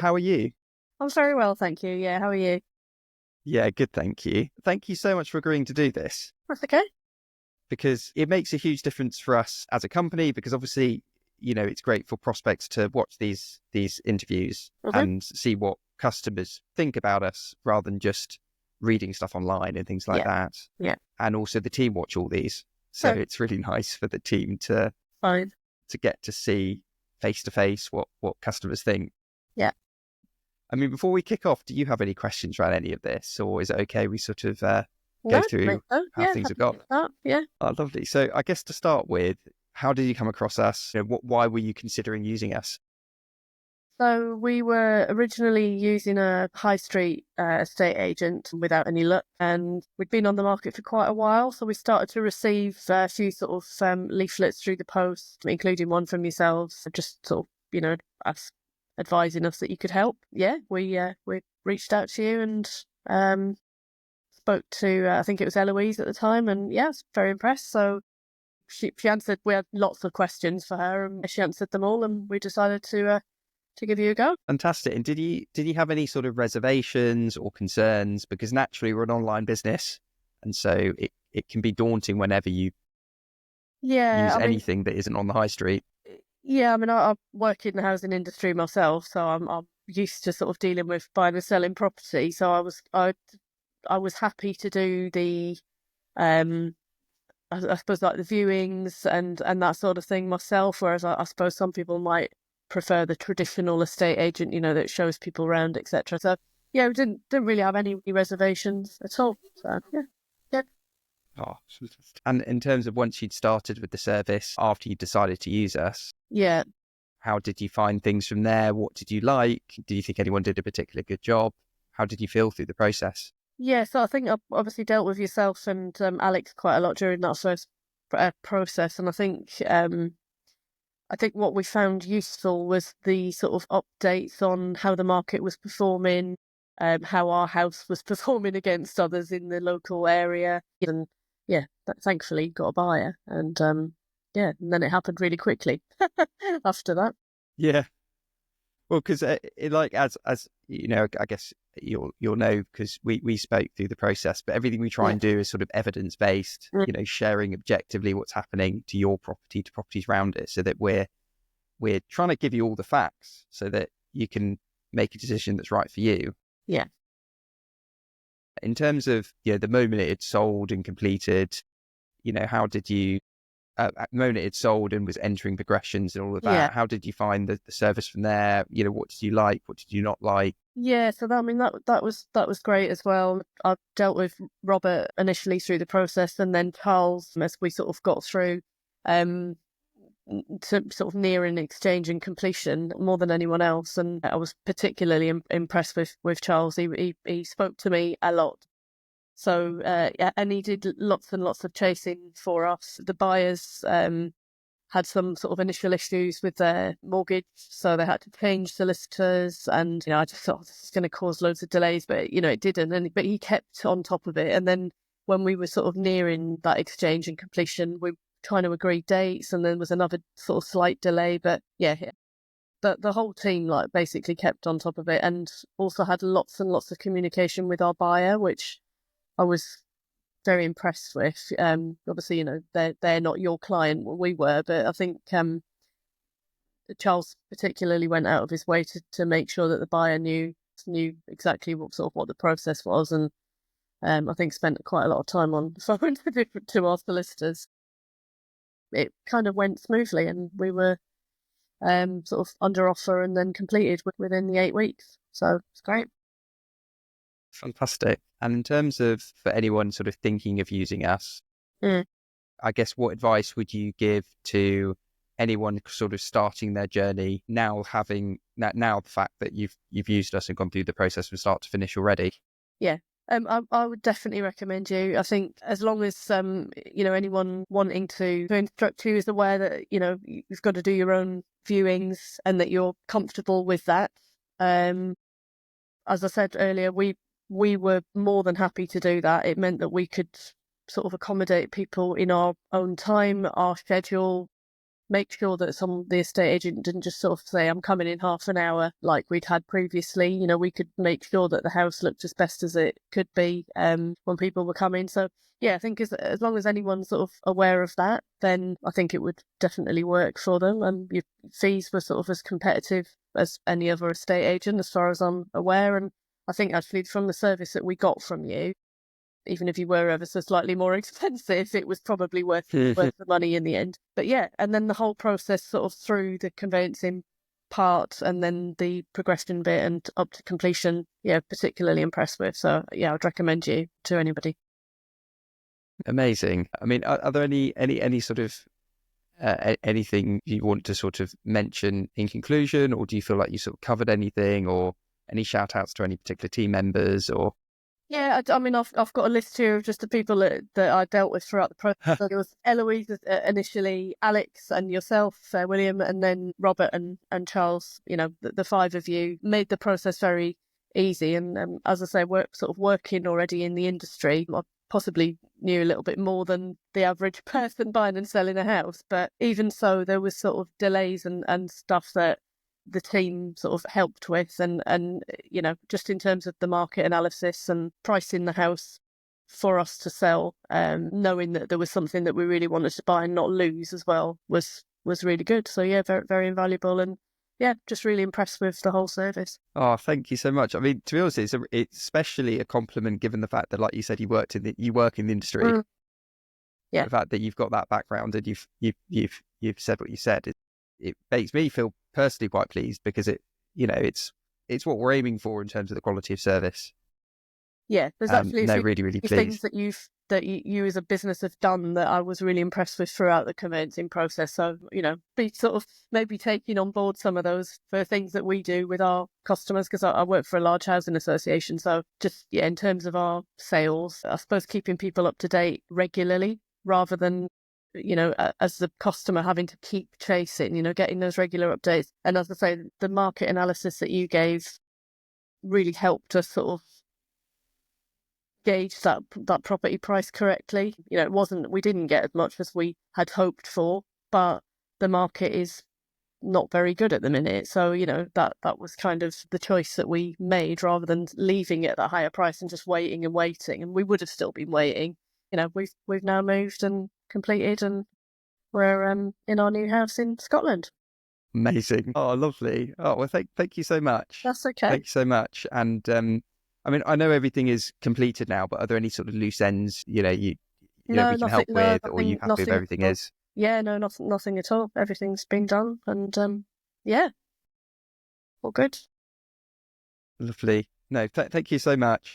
How are you? I'm very well, thank you. Yeah, how are you? Yeah, good, thank you. Thank you so much for agreeing to do this That's okay. because it makes a huge difference for us as a company because obviously, it's great for prospects to watch these interviews Mm-hmm. and see what customers think about us rather than just reading stuff online and things like Yeah, that. yeah. And also the team watch all these. So Oh, it's really nice for the team fine. to get to see face to face what customers think. Yeah. I mean, before we kick off, do you have any questions around any of this, or is it okay we sort of go No, through oh, how yeah, things have happy to gone? start. Yeah. Oh, lovely. So I guess to start with, how did you come across us? Why were you considering using us? So we were originally using a high street estate agent without any luck, and we'd been on the market for quite a while. So we started to receive a few sort of leaflets through the post, including one from yourselves, just sort of, us advising us that you could help. Yeah, we reached out to you and spoke to I think it was Eloise at the time, and yeah, I was very impressed. So she answered. We had lots of questions for her, and she answered them all, and we decided to give you a go. Fantastic. And did you have any sort of reservations or concerns? Because naturally we're an online business, and so it can be daunting whenever you Yeah, use I mean, anything that isn't on the high street. yeah, I mean, I work in the housing industry myself, so I'm used to sort of dealing with buying and selling property. So I was happy to do the um I suppose like the viewings and that sort of thing myself. Whereas I suppose some people might prefer the traditional estate agent, that shows people around, etc. So yeah, we didn't really have any reservations at all. So yeah, yeah. Oh, fantastic. And in terms of once you'd started with the service, after you decided to use us, Yeah. how did you find things from there? What did you like? Do you think anyone did a particularly good job? How did you feel through the process? Yeah, so I think I've obviously dealt with yourself and Alex quite a lot during that first process, and I think what we found useful was the sort of updates on how the market was performing, how our house was performing against others in the local area, and yeah, thankfully got a buyer, and yeah, and then it happened really quickly after that. Yeah. Well, because as you know, I guess you'll know because we spoke through the process, but everything we try Yeah, and do is sort of evidence based. mm, Sharing objectively what's happening to your property, to properties around it, so that we're trying to give you all the facts so that you can make a decision that's right for you. yeah. In terms of the moment it had sold and completed, how did you at the moment it sold and was entering progressions and all of Yeah. that, how did you find the service from there? What did you like? What did you not like? Yeah, so that, I mean that was great as well. I dealt with Robert initially through the process, and then Charles as we sort of got through um to sort of nearing exchange and completion more than anyone else. And I was particularly impressed with Charles. He spoke to me a lot. So yeah, and he did lots and lots of chasing for us. The buyers had some sort of initial issues with their mortgage, so they had to change solicitors. And I just thought this is going to cause loads of delays, but it didn't. But he kept on top of it. And then when we were sort of nearing that exchange and completion, we were trying to agree dates, and then was another sort of slight delay. But yeah, the whole team like basically kept on top of it, and also had lots and lots of communication with our buyer, which I was very impressed with. Obviously, they're not your client, we were, but I think Charles particularly went out of his way to make sure that the buyer knew exactly what the process was, and I think spent quite a lot of time on the phone to our solicitors. It kind of went smoothly, and we were sort of under offer and then completed within the 8 weeks. So it's great. Fantastic. And in terms of for anyone sort of thinking of using us, Mm. I guess what advice would you give to anyone sort of starting their journey now, having now the fact that you've used us and gone through the process from start to finish already? Yeah. I would definitely recommend you. I think as long as anyone wanting to instruct you is aware that you've got to do your own viewings and that you're comfortable with that. As I said earlier, we were more than happy to do that. It meant that we could sort of accommodate people in our own time, our schedule, make sure that the estate agent didn't just sort of say, I'm coming in half an hour like we'd had previously. You know, we could make sure that the house looked as best as it could be when people were coming. So yeah, I think as long as anyone's sort of aware of that, then I think it would definitely work for them. And your fees were sort of as competitive as any other estate agent, as far as I'm aware. And I think actually from the service that we got from you, even if you were ever so slightly more expensive, it was probably worth the money in the end. But yeah, and then the whole process sort of through the conveyancing part and then the progression bit and up to completion, yeah, particularly impressed with. So yeah, I'd recommend you to anybody. Amazing. I mean, are there any sort of anything you want to sort of mention in conclusion, or do you feel like you sort of covered anything, or any shout outs to any particular team members, or? Yeah, I mean, I've got a list here of just the people that I dealt with throughout the process. So there was Eloise initially, Alex and yourself, William, and then Robert and Charles. You know, the five of you made the process very easy. And as I say, working already in the industry. I possibly knew a little bit more than the average person buying and selling a house. But even so, there was sort of delays and stuff that the team sort of helped with, and you know, just in terms of the market analysis and pricing the house for us to sell, knowing that there was something that we really wanted to buy and not lose as well was really good. So yeah, very, very invaluable, and yeah, just really impressed with the whole service. Oh, thank you so much. I mean, to be honest, it's especially a compliment given the fact that, like you said, you work in the industry. Yeah, the fact that you've got that background and you've said what you said, it makes me feel personally quite pleased, because it's what we're aiming for in terms of the quality of service. Yeah, there's actually really, really things pleased. that you as a business have done that I was really impressed with throughout the conveyancing process. So, you know, be sort of maybe taking on board some of those for things that we do with our customers, because I work for a large housing association. So just, yeah, in terms of our sales, I suppose keeping people up to date regularly rather than, you know, as the customer having to keep chasing, you know, getting those regular updates. And as I say, the market analysis that you gave really helped us sort of gauge that property price correctly. You know, we didn't get as much as we had hoped for, but the market is not very good at the minute. So, you know, that was kind of the choice that we made, rather than leaving it at that higher price and just waiting and waiting. And we would have still been waiting. You know, we've now moved and completed, and we're in our new house in Scotland. Amazing. Oh, lovely. Oh, well, thank you so much. That's okay. Thank you so much. And I mean, I know everything is completed now, but are there any sort of loose ends, you know, we can help with, or are you happy with everything is? Yeah, no, nothing at all. Everything's been done, and yeah, all good. Lovely. No, thank you so much.